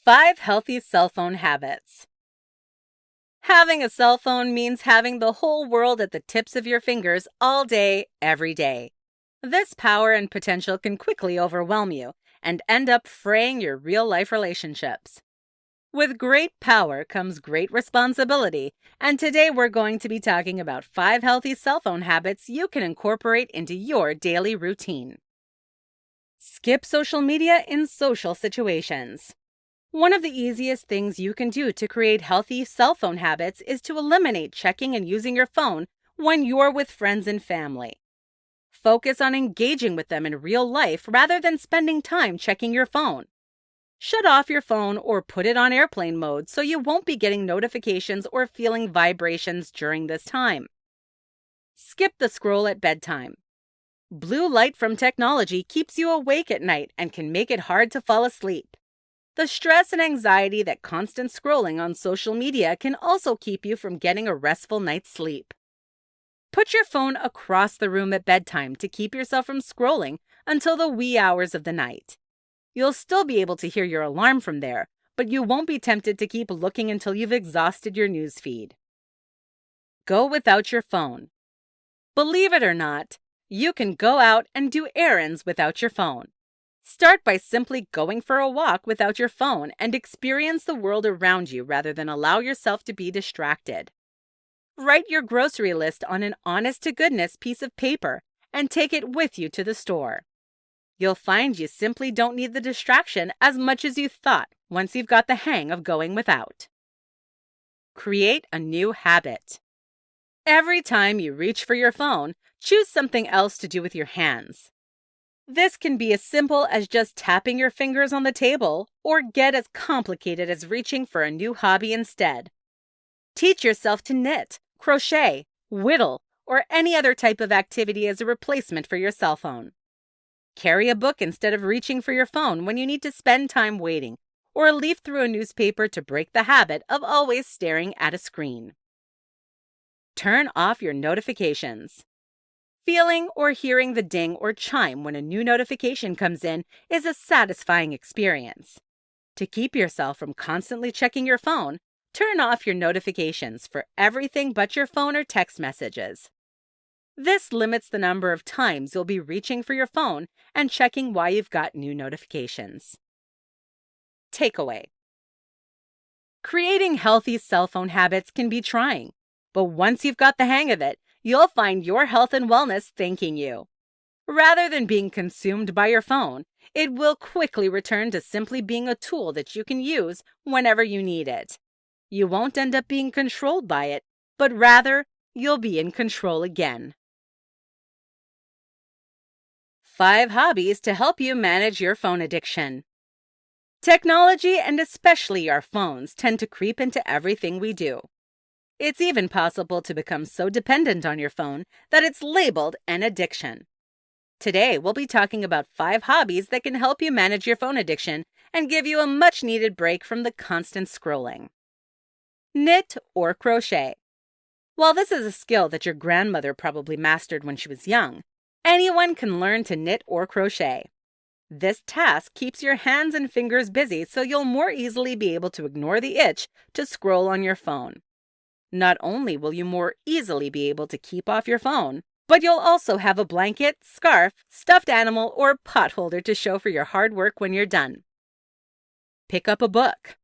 5 healthy cell phone habits. Having a cell phone means having the whole world at the tips of your fingers all day, every day. This power and potential can quickly overwhelm you and end up fraying your real-life relationships. With great power comes great responsibility, and today we're going to be talking about 5 healthy cell phone habits you can incorporate into your daily routine. Skip social media in social situations. One of the easiest things you can do to create healthy cell phone habits is to eliminate checking and using your phone when you're with friends and family. Focus on engaging with them in real life rather than spending time checking your phone. Shut off your phone or put it on airplane mode so you won't be getting notifications or feeling vibrations during this time. Skip the scroll at bedtime. Blue light from technology keeps you awake at night and can make it hard to fall asleep. The stress and anxiety that constant scrolling on social media can also keep you from getting a restful night's sleep. Put your phone across the room at bedtime to keep yourself from scrolling until the wee hours of the night. You'll still be able to hear your alarm from there, but you won't be tempted to keep looking until you've exhausted your news feed. Go without your phone. Believe it or not, you can go out and do errands without your phone. Start by simply going for a walk without your phone and experience the world around you rather than allow yourself to be distracted. Write your grocery list on an honest-to-goodness piece of paper and take it with you to the store. You'll find you simply don't need the distraction as much as you thought once you've got the hang of going without. Create a new habit. Every time you reach for your phone, choose something else to do with your hands. This can be as simple as just tapping your fingers on the table or get as complicated as reaching for a new hobby instead. Teach yourself to knit, crochet, whittle, or any other type of activity as a replacement for your cell phone. Carry a book instead of reaching for your phone when you need to spend time waiting, or leaf through a newspaper to break the habit of always staring at a screen. Turn off your notifications. Feeling or hearing the ding or chime when a new notification comes in is a satisfying experience. To keep yourself from constantly checking your phone, turn off your notifications for everything but your phone or text messages. This limits the number of times you'll be reaching for your phone and checking why you've got new notifications. Takeaway. Creating healthy cell phone habits can be trying, but once you've got the hang of it, you'll find your health and wellness thanking you. Rather than being consumed by your phone, it will quickly return to simply being a tool that you can use whenever you need it. You won't end up being controlled by it, but rather, you'll be in control again. 5 hobbies to help you manage your phone addiction. Technology, and especially our phones, tend to creep into everything we do. It's even possible to become so dependent on your phone that it's labeled an addiction. Today, we'll be talking about 5 hobbies that can help you manage your phone addiction and give you a much-needed break from the constant scrolling. Knit or crochet. While this is a skill that your grandmother probably mastered when she was young, anyone can learn to knit or crochet. This task keeps your hands and fingers busy so you'll more easily be able to ignore the itch to scroll on your phone. Not only will you more easily be able to keep off your phone, but you'll also have a blanket, scarf, stuffed animal, or pot holder to show for your hard work when you're done. Pick up a book.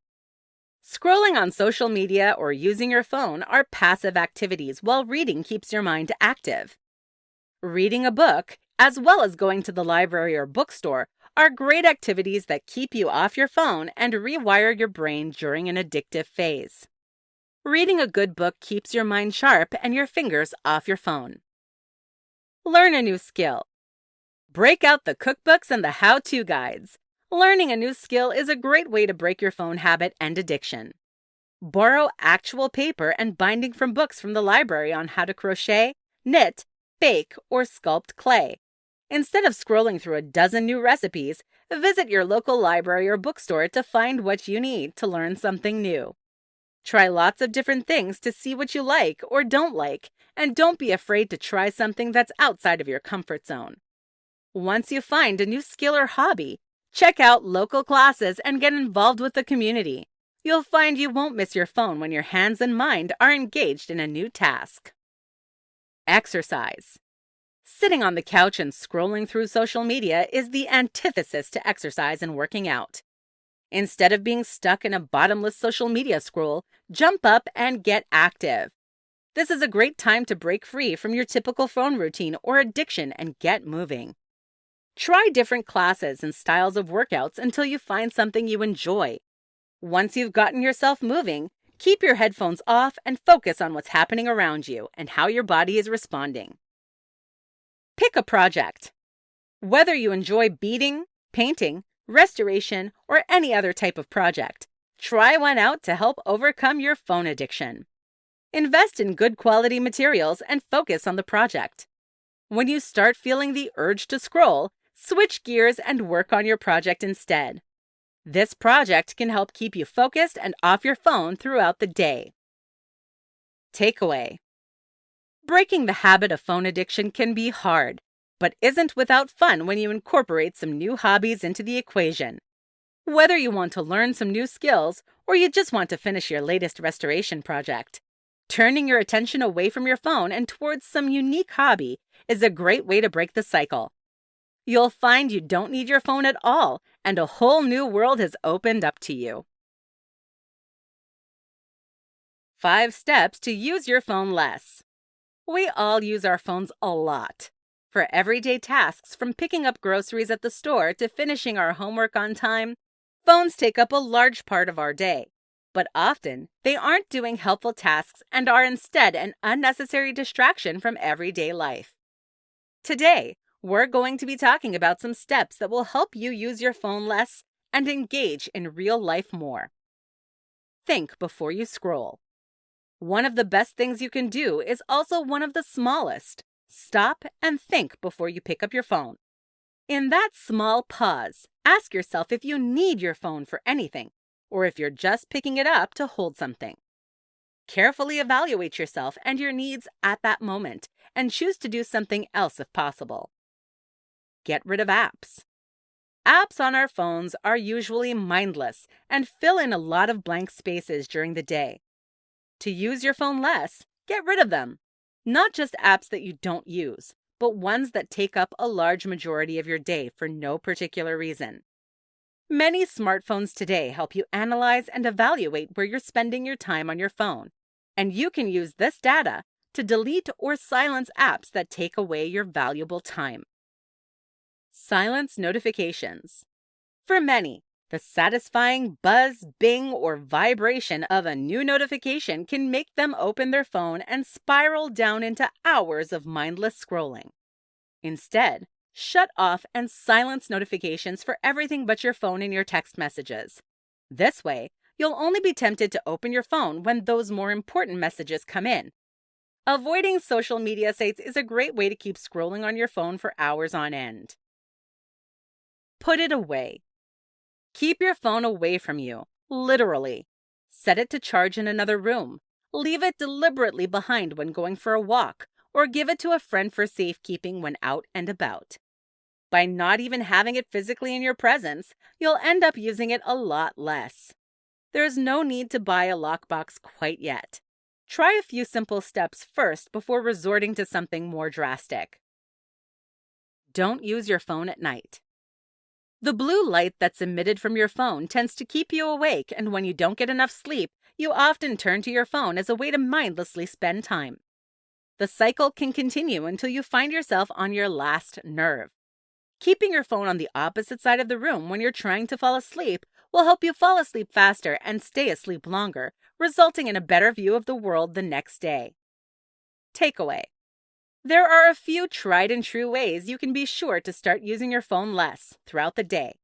Scrolling on social media or using your phone are passive activities, while reading keeps your mind active. Reading a book, as well as going to the library or bookstore, are great activities that keep you off your phone and rewire your brain during an addictive phase. Reading a good book keeps your mind sharp and your fingers off your phone. Learn a new skill. Break out the cookbooks and the how-to guides. Learning a new skill is a great way to break your phone habit and addiction. Borrow actual paper and binding from books from the library on how to crochet, knit, bake, or sculpt clay. Instead of scrolling through a dozen new recipes, visit your local library or bookstore to find what you need to learn something new. Try lots of different things to see what you like or don't like, and don't be afraid to try something that's outside of your comfort zone. Once you find a new skill or hobby, Check out local classes and get involved with the community. You'll find you won't miss your phone when your hands and mind are engaged in a new task. Exercise. Sitting on the couch and scrolling through social media is the antithesis to exercise and working out. Instead of being stuck in a bottomless social media scroll, jump up and get active. This is a great time to break free from your typical phone routine or addiction and get moving. Try different classes and styles of workouts until you find something you enjoy. Once you've gotten yourself moving, keep your headphones off and focus on what's happening around you and how your body is responding. Pick a project. Whether you enjoy beading, painting, restoration, or any other type of project, try one out to help overcome your phone addiction. Invest in good quality materials and focus on the project. When you start feeling the urge to scroll, switch gears and work on your project instead. This project can help keep you focused and off your phone throughout the day. Takeaway. Breaking the habit of phone addiction can be hard, but isn't without fun when you incorporate some new hobbies into the equation. Whether you want to learn some new skills or you just want to finish your latest restoration project, turning your attention away from your phone and towards some unique hobby is a great way to break the cycle. You'll find you don't need your phone at all, and a whole new world has opened up to you. 5 steps to use your phone less. We all use our phones a lot. For everyday tasks, from picking up groceries at the store to finishing our homework on time, phones take up a large part of our day. But often, they aren't doing helpful tasks and are instead an unnecessary distraction from everyday life. Today, we're going to be talking about some steps that will help you use your phone less and engage in real life more. Think before you scroll. One of the best things you can do is also one of the smallest. Stop and think before you pick up your phone. In that small pause, ask yourself if you need your phone for anything, or if you're just picking it up to hold something. Carefully evaluate yourself and your needs at that moment, and choose to do something else if possible. Get rid of apps. Apps on our phones are usually mindless and fill in a lot of blank spaces during the day. To use your phone less, get rid of them. Not just apps that you don't use, but ones that take up a large majority of your day for no particular reason. Many smartphones today help you analyze and evaluate where you're spending your time on your phone, and you can use this data to delete or silence apps that take away your valuable time. Silence notifications. For many, the satisfying buzz, bing, or vibration of a new notification can make them open their phone and spiral down into hours of mindless scrolling. Instead, shut off and silence notifications for everything but your phone and your text messages. This way, you'll only be tempted to open your phone when those more important messages come in. Avoiding social media sites is a great way to keep scrolling on your phone for hours on end. Put it away. Keep your phone away from you, literally. Set it to charge in another room. Leave it deliberately behind when going for a walk, or give it to a friend for safekeeping when out and about. By not even having it physically in your presence, you'll end up using it a lot less. There's no need to buy a lockbox quite yet. Try a few simple steps first before resorting to something more drastic. Don't use your phone at night. The blue light that's emitted from your phone tends to keep you awake, and when you don't get enough sleep, you often turn to your phone as a way to mindlessly spend time. The cycle can continue until you find yourself on your last nerve. Keeping your phone on the opposite side of the room when you're trying to fall asleep will help you fall asleep faster and stay asleep longer, resulting in a better view of the world the next day. Takeaway. There are a few tried and true ways you can be sure to start using your phone less throughout the day.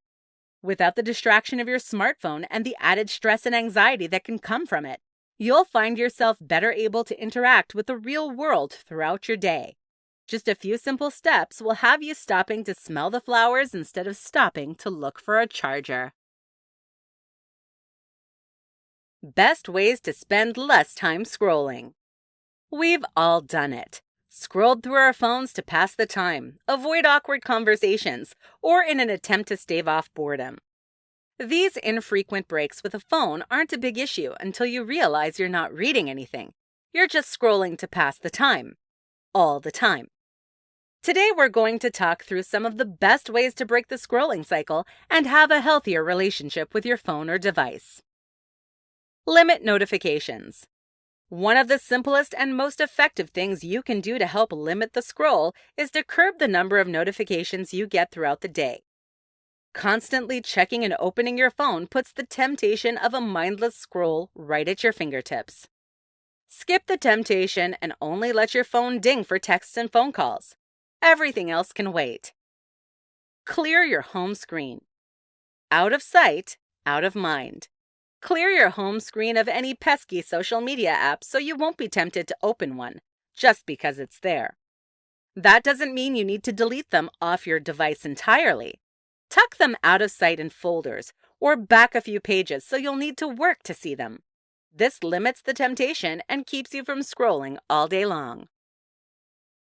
Without the distraction of your smartphone and the added stress and anxiety that can come from it, you'll find yourself better able to interact with the real world throughout your day. Just a few simple steps will have you stopping to smell the flowers instead of stopping to look for a charger. Best ways to spend less time scrolling. We've all done it. scrolled through our phones to pass the time, avoid awkward conversations, or in an attempt to stave off boredom. These infrequent breaks with a phone aren't a big issue until you realize you're not reading anything. You're just scrolling to pass the time. All the time. Today we're going to talk through some of the best ways to break the scrolling cycle and have a healthier relationship with your phone or device. Limit notifications. One of the simplest and most effective things you can do to help limit the scroll is to curb the number of notifications you get throughout the day. Constantly checking and opening your phone puts the temptation of a mindless scroll right at your fingertips. Skip the temptation and only let your phone ding for texts and phone calls. Everything else can wait. Clear your home screen. Out of sight, out of mind. Clear your home screen of any pesky social media apps so you won't be tempted to open one, just because it's there. That doesn't mean you need to delete them off your device entirely. Tuck them out of sight in folders or back a few pages so you'll need to work to see them. This limits the temptation and keeps you from scrolling all day long.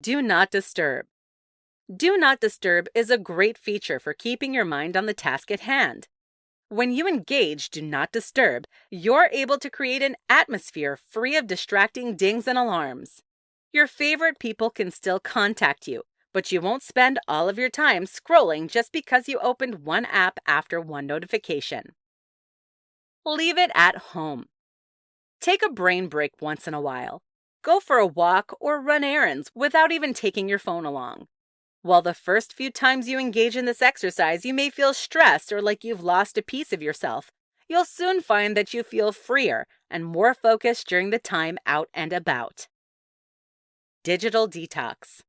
Do not disturb. Do not disturb is a great feature for keeping your mind on the task at hand. When you engage Do Not Disturb, you're able to create an atmosphere free of distracting dings and alarms. Your favorite people can still contact you, but you won't spend all of your time scrolling just because you opened one app after one notification. Leave it at home. Take a brain break once in a while. Go for a walk or run errands without even taking your phone along. While the first few times you engage in this exercise, you may feel stressed or like you've lost a piece of yourself, you'll soon find that you feel freer and more focused during the time out and about. Digital detox.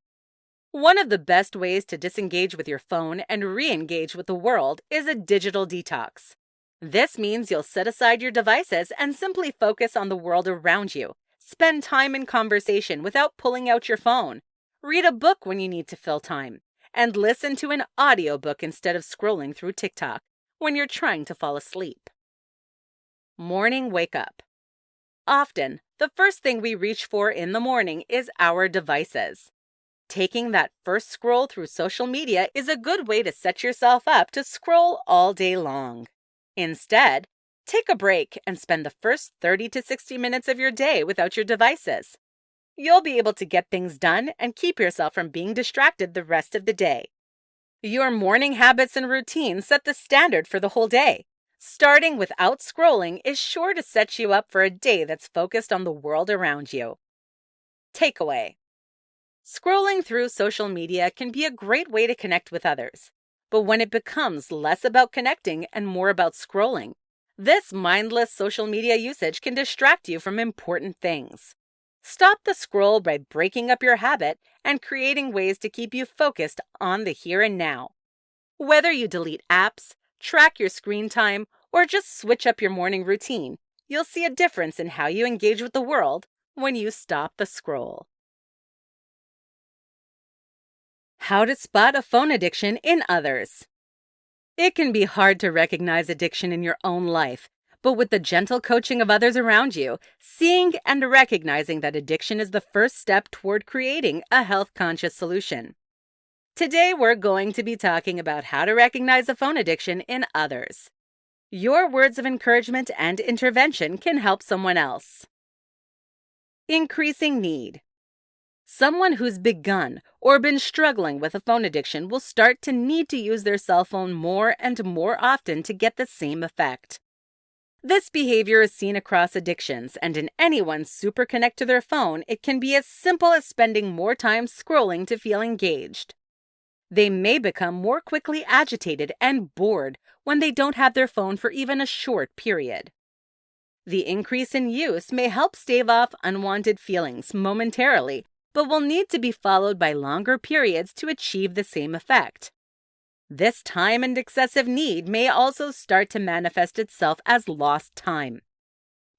One of the best ways to disengage with your phone and re-engage with the world is a digital detox. This means you'll set aside your devices and simply focus on the world around you. Spend time in conversation without pulling out your phone. Read a book when you need to fill time. And listen to an audiobook instead of scrolling through TikTok when you're trying to fall asleep. Morning wake up. Often, the first thing we reach for in the morning is our devices. Taking that first scroll through social media is a good way to set yourself up to scroll all day long. Instead, take a break and spend the first 30 to 60 minutes of your day without your devices. You'll be able to get things done and keep yourself from being distracted the rest of the day. Your morning habits and routines set the standard for the whole day. Starting without scrolling is sure to set you up for a day that's focused on the world around you. Takeaway. Scrolling through social media can be a great way to connect with others. But when it becomes less about connecting and more about scrolling, this mindless social media usage can distract you from important things. Stop the scroll by breaking up your habit and creating ways to keep you focused on the here and now. Whether you delete apps, track your screen time, or just switch up your morning routine, you'll see a difference in how you engage with the world when you stop the scroll. How to spot a phone addiction in others. It can be hard to recognize addiction in your own life, but with the gentle coaching of others around you, seeing and recognizing that addiction is the first step toward creating a health-conscious solution. Today, we're going to be talking about how to recognize a phone addiction in others. Your words of encouragement and intervention can help someone else. Increasing need. Someone who's begun or been struggling with a phone addiction will start to need to use their cell phone more and more often to get the same effect. This behavior is seen across addictions, and in anyone super connect to their phone, it can be as simple as spending more time scrolling to feel engaged. They may become more quickly agitated and bored when they don't have their phone for even a short period. The increase in use may help stave off unwanted feelings momentarily, but will need to be followed by longer periods to achieve the same effect. This time and excessive need may also start to manifest itself as lost time.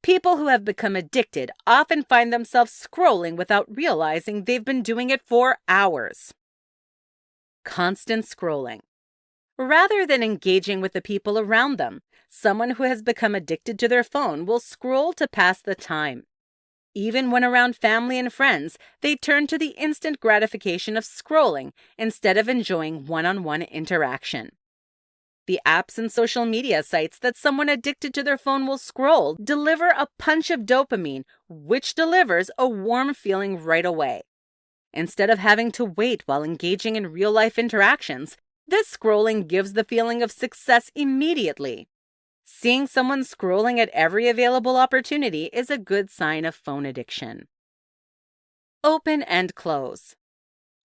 People who have become addicted often find themselves scrolling without realizing they've been doing it for hours. Constant scrolling. Rather than engaging with the people around them, someone who has become addicted to their phone will scroll to pass the time. Even when around family and friends, they turn to the instant gratification of scrolling instead of enjoying one-on-one interaction. The apps and social media sites that someone addicted to their phone will scroll deliver a punch of dopamine, which delivers a warm feeling right away. Instead of having to wait while engaging in real-life interactions, this scrolling gives the feeling of success immediately. Seeing someone scrolling at every available opportunity is a good sign of phone addiction. Open and close.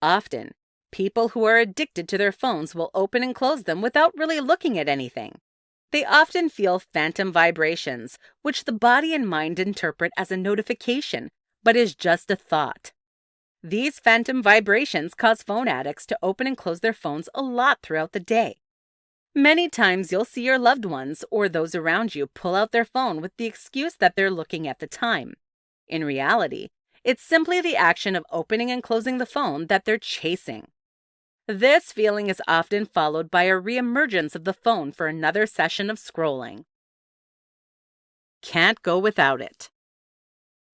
Often, people who are addicted to their phones will open and close them without really looking at anything. They often feel phantom vibrations, which the body and mind interpret as a notification, but is just a thought. These phantom vibrations cause phone addicts to open and close their phones a lot throughout the day. Many times you'll see your loved ones or those around you pull out their phone with the excuse that they're looking at the time. In reality, it's simply the action of opening and closing the phone that they're chasing. This feeling is often followed by a reemergence of the phone for another session of scrolling. Can't go without it.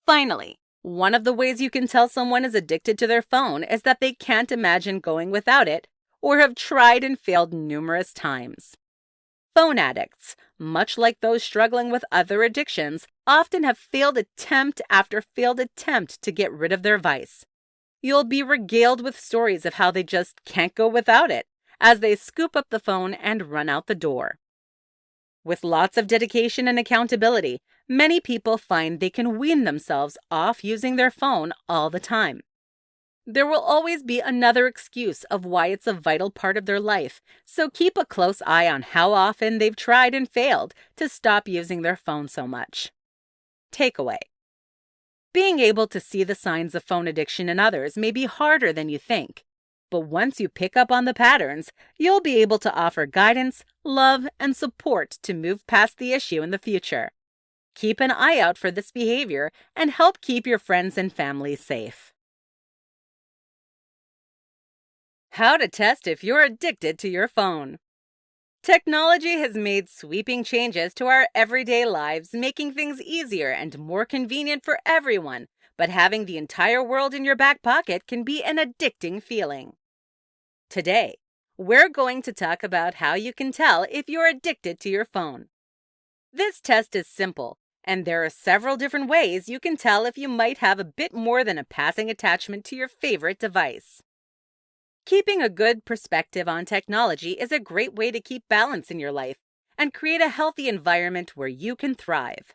Finally, one of the ways you can tell someone is addicted to their phone is that they can't imagine going without it or have tried and failed numerous times. Phone addicts, much like those struggling with other addictions, often have failed attempt after failed attempt to get rid of their vice. You'll be regaled with stories of how they just can't go without it as they scoop up the phone and run out the door. With lots of dedication and accountability, many people find they can wean themselves off using their phone all the time. There will always be another excuse of why it's a vital part of their life, so keep a close eye on how often they've tried and failed to stop using their phone so much. Takeaway. Being able to see the signs of phone addiction in others may be harder than you think, but once you pick up on the patterns, you'll be able to offer guidance, love, and support to move past the issue in the future. Keep an eye out for this behavior and help keep your friends and family safe. How to test if you're addicted to your phone. Technology has made sweeping changes to our everyday lives, making things easier and more convenient for everyone, but having the entire world in your back pocket can be an addicting feeling. Today, we're going to talk about how you can tell if you're addicted to your phone. This test is simple, and there are several different ways you can tell if you might have a bit more than a passing attachment to your favorite device. Keeping a good perspective on technology is a great way to keep balance in your life and create a healthy environment where you can thrive.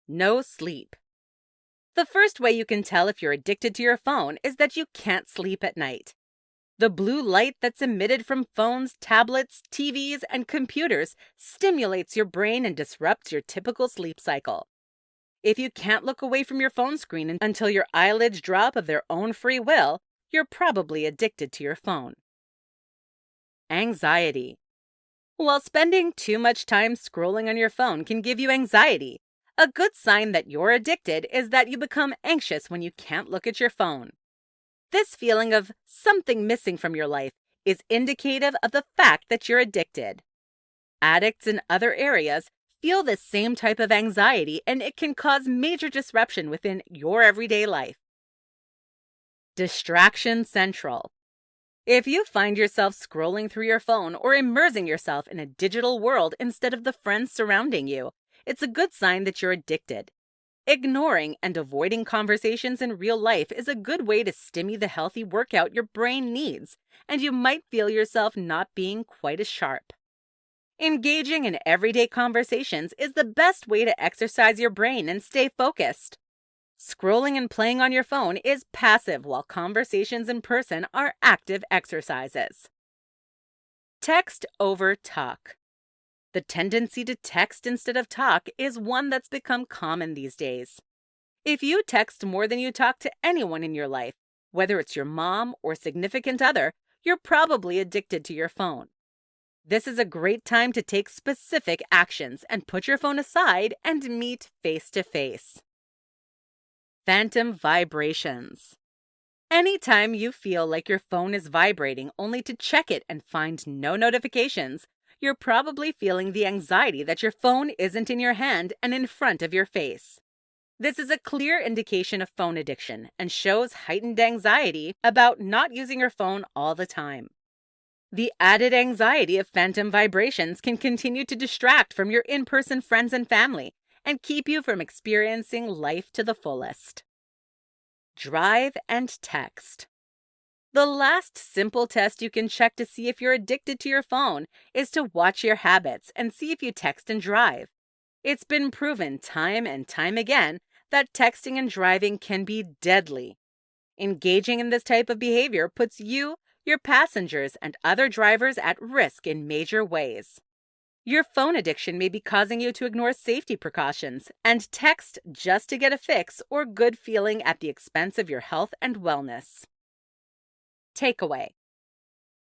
No sleep. The first way you can tell if you're addicted to your phone is that you can't sleep at night. The blue light that's emitted from phones, tablets, TVs, and computers stimulates your brain and disrupts your typical sleep cycle. If you can't look away from your phone screen until your eyelids drop of their own free will, you're probably addicted to your phone. Anxiety. While spending too much time scrolling on your phone can give you anxiety, a good sign that you're addicted is that you become anxious when you can't look at your phone. This feeling of something missing from your life is indicative of the fact that you're addicted. Addicts in other areas feel the same type of anxiety, and it can cause major disruption within your everyday life. Distraction Central. If you find yourself scrolling through your phone or immersing yourself in a digital world instead of the friends surrounding you, it's a good sign that you're addicted. Ignoring and avoiding conversations in real life is a good way to stimulate the healthy workout your brain needs, and you might feel yourself not being quite as sharp. Engaging in everyday conversations is the best way to exercise your brain and stay focused. Scrolling and playing on your phone is passive, while conversations in person are active exercises. Text over talk. The tendency to text instead of talk is one that's become common these days. If you text more than you talk to anyone in your life, whether it's your mom or significant other, you're probably addicted to your phone. This is a great time to take specific actions and put your phone aside and meet face to face. Phantom vibrations. Anytime you feel like your phone is vibrating only to check it and find no notifications, you're probably feeling the anxiety that your phone isn't in your hand and in front of your face. This is a clear indication of phone addiction and shows heightened anxiety about not using your phone all the time. The added anxiety of phantom vibrations can continue to distract from your in-person friends and family and keep you from experiencing life to the fullest. Drive and text. The last simple test you can check to see if you're addicted to your phone is to watch your habits and see if you text and drive. It's been proven time and time again that texting and driving can be deadly. Engaging in this type of behavior puts you, your passengers, and other drivers at risk in major ways. Your phone addiction may be causing you to ignore safety precautions and text just to get a fix or good feeling at the expense of your health and wellness. Takeaway.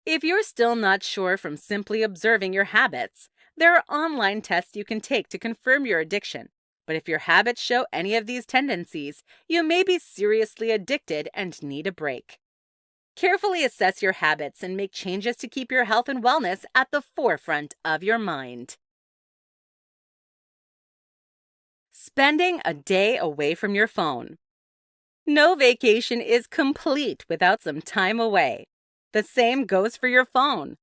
If you're still not sure from simply observing your habits, there are online tests you can take to confirm your addiction. But if your habits show any of these tendencies, you may be seriously addicted and need a break. Carefully assess your habits and make changes to keep your health and wellness at the forefront of your mind. Spending a day away from your phone. No vacation is complete without some time away. The same goes for your phone.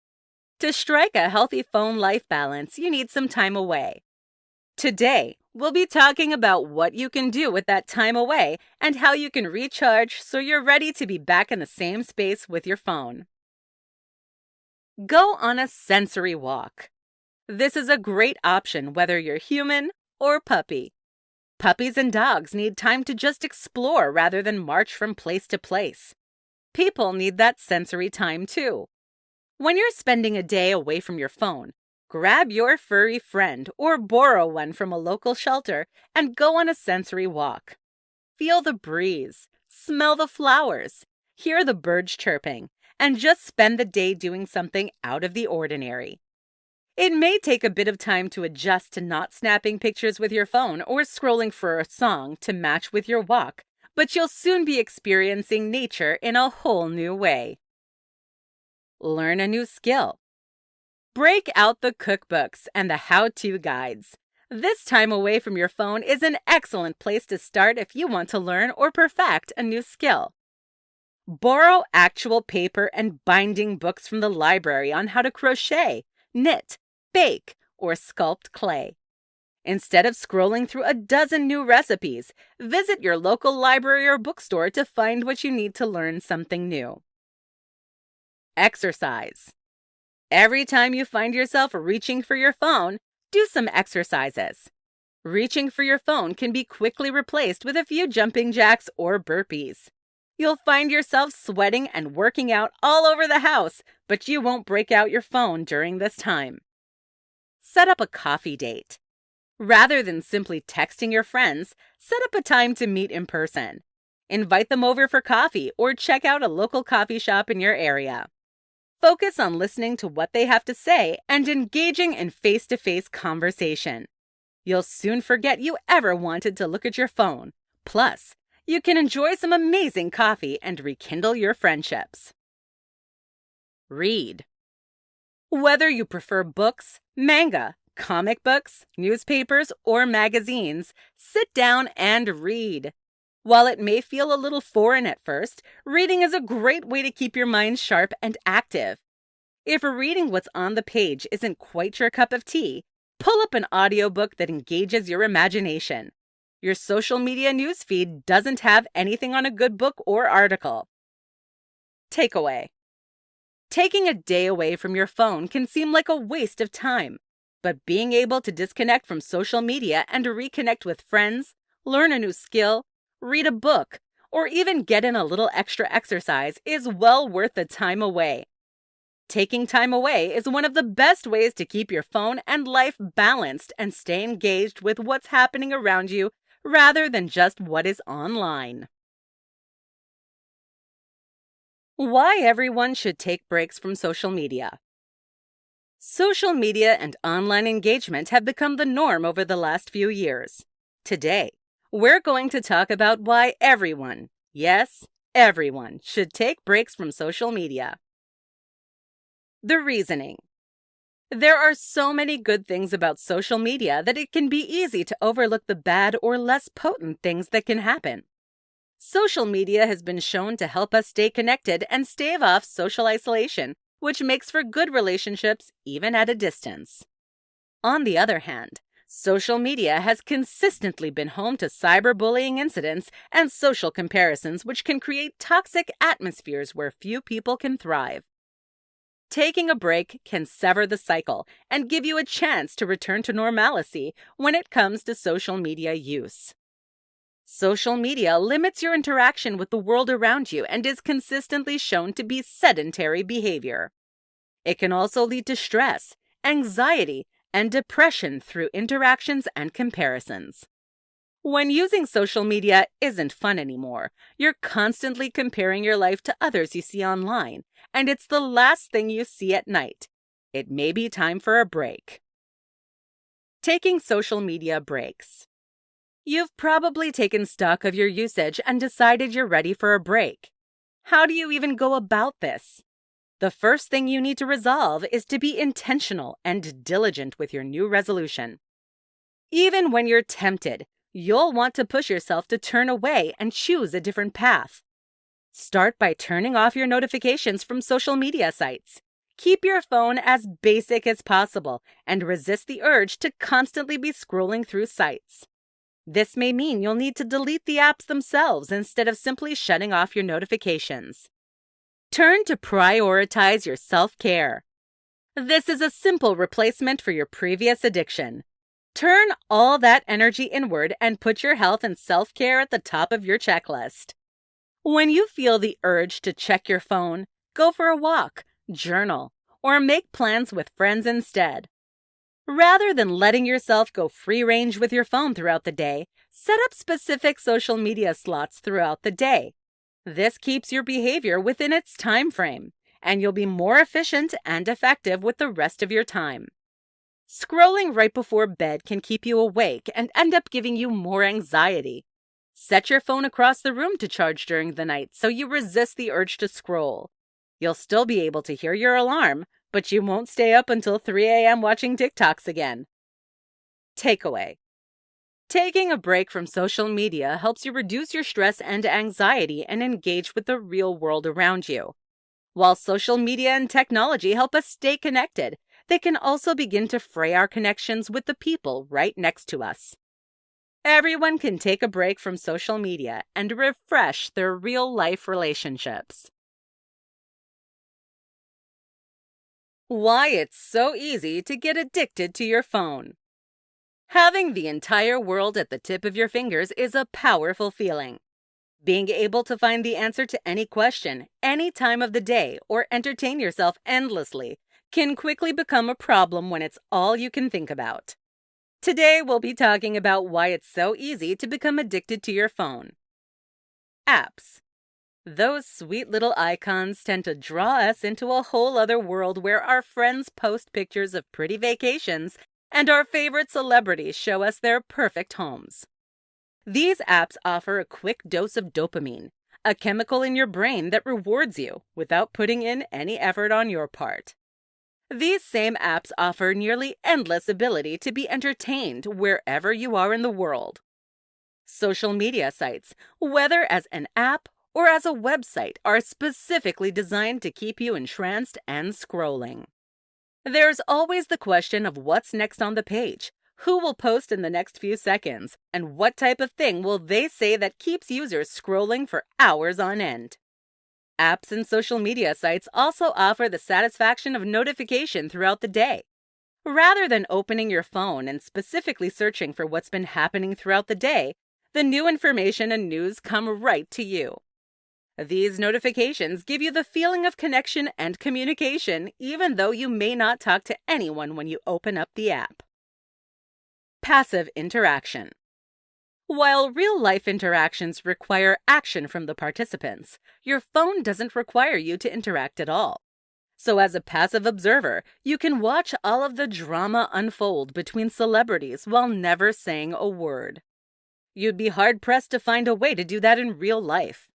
To strike a healthy phone life balance, you need some time away. Today, we'll be talking about what you can do with that time away and how you can recharge so you're ready to be back in the same space with your phone. Go on a sensory walk. This is a great option whether you're human or puppy. Puppies and dogs need time to just explore rather than march from place to place. People need that sensory time too. When you're spending a day away from your phone, grab your furry friend or borrow one from a local shelter and go on a sensory walk. Feel the breeze, smell the flowers, hear the birds chirping, and just spend the day doing something out of the ordinary. It may take a bit of time to adjust to not snapping pictures with your phone or scrolling for a song to match with your walk, but you'll soon be experiencing nature in a whole new way. Learn a new skill. Break out the cookbooks and the how-to guides. This time away from your phone is an excellent place to start if you want to learn or perfect a new skill. Borrow actual paper and binding books from the library on how to crochet, knit, bake, or sculpt clay. Instead of scrolling through a dozen new recipes, visit your local library or bookstore to find what you need to learn something new. Exercise. Every time you find yourself reaching for your phone, do some exercises. Reaching for your phone can be quickly replaced with a few jumping jacks or burpees. You'll find yourself sweating and working out all over the house, but you won't break out your phone during this time. Set up a coffee date. Rather than simply texting your friends, set up a time to meet in person. Invite them over for coffee or check out a local coffee shop in your area. Focus on listening to what they have to say and engaging in face-to-face conversation. You'll soon forget you ever wanted to look at your phone. Plus, you can enjoy some amazing coffee and rekindle your friendships. Read. Whether you prefer books, manga, comic books, newspapers, or magazines, sit down and read. While it may feel a little foreign at first, reading is a great way to keep your mind sharp and active. If reading what's on the page isn't quite your cup of tea, pull up an audiobook that engages your imagination. Your social media newsfeed doesn't have anything on a good book or article. Takeaway. Taking a day away from your phone can seem like a waste of time, but being able to disconnect from social media and reconnect with friends, learn a new skill, read a book, or even get in a little extra exercise is well worth the time away. Taking time away is one of the best ways to keep your phone and life balanced and stay engaged with what's happening around you rather than just what is online. Why everyone should take breaks from social media. Social media and online engagement have become the norm over the last few years. Today, we're going to talk about why everyone, yes, everyone, should take breaks from social media. The reasoning. There are so many good things about social media that it can be easy to overlook the bad or less potent things that can happen. Social media has been shown to help us stay connected and stave off social isolation, which makes for good relationships even at a distance. On the other hand, social media has consistently been home to cyberbullying incidents and social comparisons, which can create toxic atmospheres where few people can thrive. Taking a break can sever the cycle and give you a chance to return to normalcy when it comes to social media use. Social media limits your interaction with the world around you and is consistently shown to be sedentary behavior. It can also lead to stress, anxiety, and depression through interactions and comparisons. When using social media isn't fun anymore, you're constantly comparing your life to others you see online, and it's the last thing you see at night. It may be time for a break. Taking social media breaks. You've probably taken stock of your usage and decided you're ready for a break. How do you even go about this? The first thing you need to resolve is to be intentional and diligent with your new resolution. Even when you're tempted, you'll want to push yourself to turn away and choose a different path. Start by turning off your notifications from social media sites. Keep your phone as basic as possible and resist the urge to constantly be scrolling through sites. This may mean you'll need to delete the apps themselves instead of simply shutting off your notifications. Turn to prioritize your self-care. This is a simple replacement for your previous addiction. Turn all that energy inward and put your health and self-care at the top of your checklist. When you feel the urge to check your phone, go for a walk, journal, or make plans with friends instead. Rather than letting yourself go free range with your phone throughout the day, set up specific social media slots throughout the day. This keeps your behavior within its time frame, and you'll be more efficient and effective with the rest of your time. Scrolling right before bed can keep you awake and end up giving you more anxiety. Set your phone across the room to charge during the night so you resist the urge to scroll. You'll still be able to hear your alarm, but you won't stay up until 3 a.m. watching TikToks again. Takeaway. Taking a break from social media helps you reduce your stress and anxiety and engage with the real world around you. While social media and technology help us stay connected, they can also begin to fray our connections with the people right next to us. Everyone can take a break from social media and refresh their real-life relationships. Why it's so easy to get addicted to your phone. Having the entire world at the tip of your fingers is a powerful feeling. Being able to find the answer to any question, any time of the day, or entertain yourself endlessly can quickly become a problem when it's all you can think about. Today, we'll be talking about why it's so easy to become addicted to your phone. Apps. Those sweet little icons tend to draw us into a whole other world where our friends post pictures of pretty vacations and our favorite celebrities show us their perfect homes. These apps offer a quick dose of dopamine, a chemical in your brain that rewards you without putting in any effort on your part. These same apps offer nearly endless ability to be entertained wherever you are in the world. Social media sites, whether as an app or as a website, are specifically designed to keep you entranced and scrolling. There's always the question of what's next on the page, who will post in the next few seconds, and what type of thing will they say that keeps users scrolling for hours on end. Apps and social media sites also offer the satisfaction of notification throughout the day. Rather than opening your phone and specifically searching for what's been happening throughout the day, the new information and news come right to you. These notifications give you the feeling of connection and communication, even though you may not talk to anyone when you open up the app. Passive interaction. While real-life interactions require action from the participants, your phone doesn't require you to interact at all. So as a passive observer, you can watch all of the drama unfold between celebrities while never saying a word. You'd be hard-pressed to find a way to do that in real life.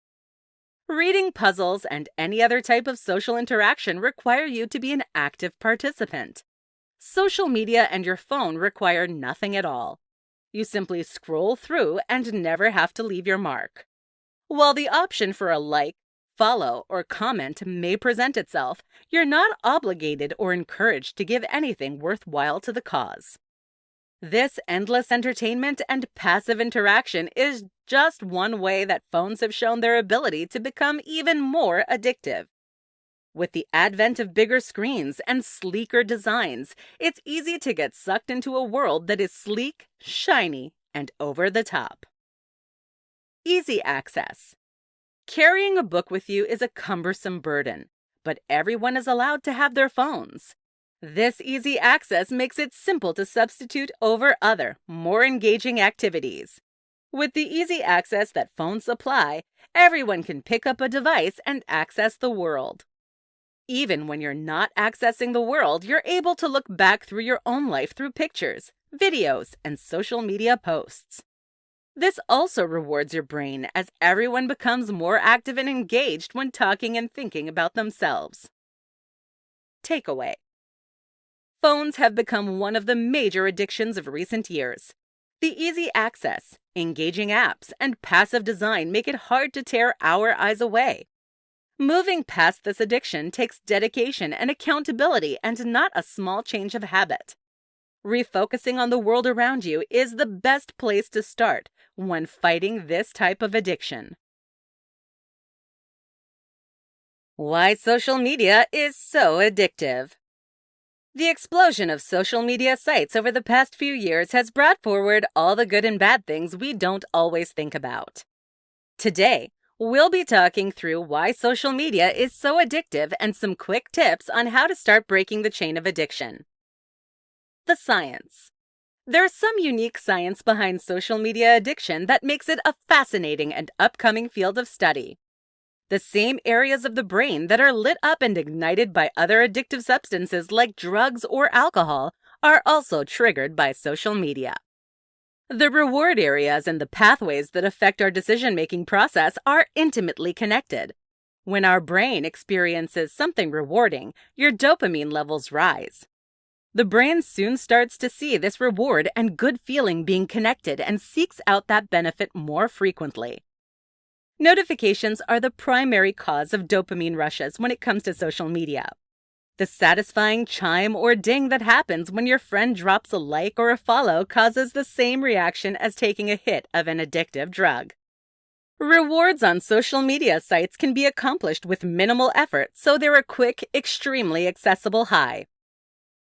Reading puzzles and any other type of social interaction require you to be an active participant. social media and your phone require nothing at all. You simply scroll through and never have to leave your mark. While the option for a like, follow, or comment may present itself, you're not obligated or encouraged to give anything worthwhile to the cause. This endless entertainment and passive interaction is just one way that phones have shown their ability to become even more addictive. With the advent of bigger screens and sleeker designs, it's easy to get sucked into a world that is sleek, shiny, and over the top. Easy access. Carrying a book with you is a cumbersome burden, but everyone is allowed to have their phones. This easy access makes it simple to substitute over other, more engaging activities. With the easy access that phones supply, everyone can pick up a device and access the world. Even when you're not accessing the world, you're able to look back through your own life through pictures, videos, and social media posts. This also rewards your brain as everyone becomes more active and engaged when talking and thinking about themselves. Takeaway. Phones have become one of the major addictions of recent years. The easy access, engaging apps, and passive design make it hard to tear our eyes away. Moving past this addiction takes dedication and accountability and not a small change of habit. Refocusing on the world around you is the best place to start when fighting this type of addiction. Why social media is so addictive. The explosion of social media sites over the past few years has brought forward all the good and bad things we don't always think about. Today, we'll be talking through why social media is so addictive and some quick tips on how to start breaking the chain of addiction. The science. There's some unique science behind social media addiction that makes it a fascinating and upcoming field of study. The same areas of the brain that are lit up and ignited by other addictive substances like drugs or alcohol are also triggered by social media. The reward areas and the pathways that affect our decision-making process are intimately connected. When our brain experiences something rewarding, your dopamine levels rise. The brain soon starts to see this reward and good feeling being connected and seeks out that benefit more frequently. Notifications are the primary cause of dopamine rushes when it comes to social media. The satisfying chime or ding that happens when your friend drops a like or a follow causes the same reaction as taking a hit of an addictive drug. Rewards on social media sites can be accomplished with minimal effort, so they're a quick, extremely accessible high.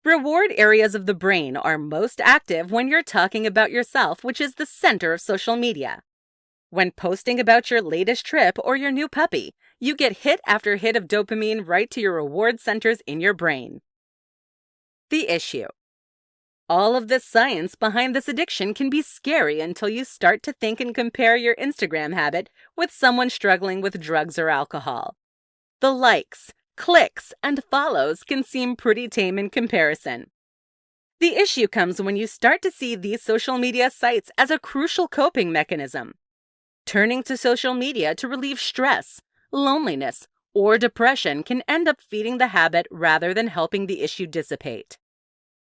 Reward areas of the brain are most active when you're talking about yourself, which is the center of social media. When posting about your latest trip or your new puppy, you get hit after hit of dopamine right to your reward centers in your brain. The issue. All of this science behind this addiction can be scary until you start to think and compare your Instagram habit with someone struggling with drugs or alcohol. The likes, clicks, and follows can seem pretty tame in comparison. The issue comes when you start to see these social media sites as a crucial coping mechanism. Turning to social media to relieve stress, loneliness, or depression can end up feeding the habit rather than helping the issue dissipate.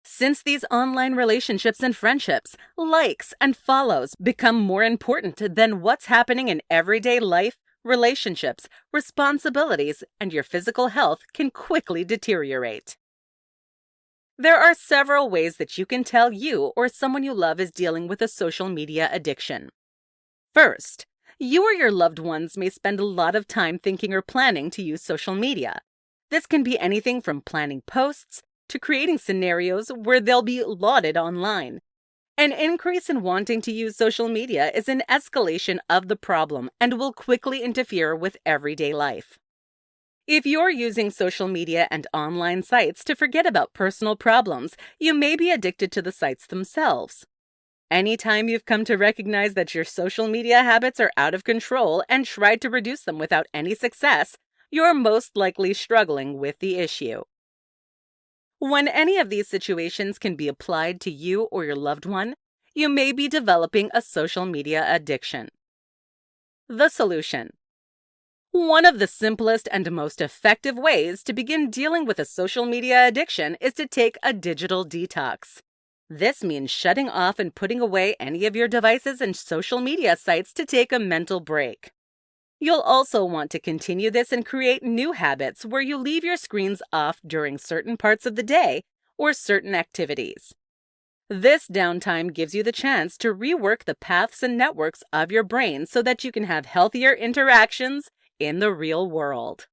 Since these online relationships and friendships, likes and follows become more important than what's happening in everyday life, relationships, responsibilities, and your physical health can quickly deteriorate. There are several ways that you can tell you or someone you love is dealing with a social media addiction. First, you or your loved ones may spend a lot of time thinking or planning to use social media. This can be anything from planning posts to creating scenarios where they'll be lauded online. An increase in wanting to use social media is an escalation of the problem and will quickly interfere with everyday life. If you're using social media and online sites to forget about personal problems, you may be addicted to the sites themselves. Anytime you've come to recognize that your social media habits are out of control and tried to reduce them without any success, you're most likely struggling with the issue. When any of these situations can be applied to you or your loved one, you may be developing a social media addiction. The solution. One of the simplest and most effective ways to begin dealing with a social media addiction is to take a digital detox. This means shutting off and putting away any of your devices and social media sites to take a mental break. You'll also want to continue this and create new habits where you leave your screens off during certain parts of the day or certain activities. This downtime gives you the chance to rework the paths and networks of your brain so that you can have healthier interactions in the real world.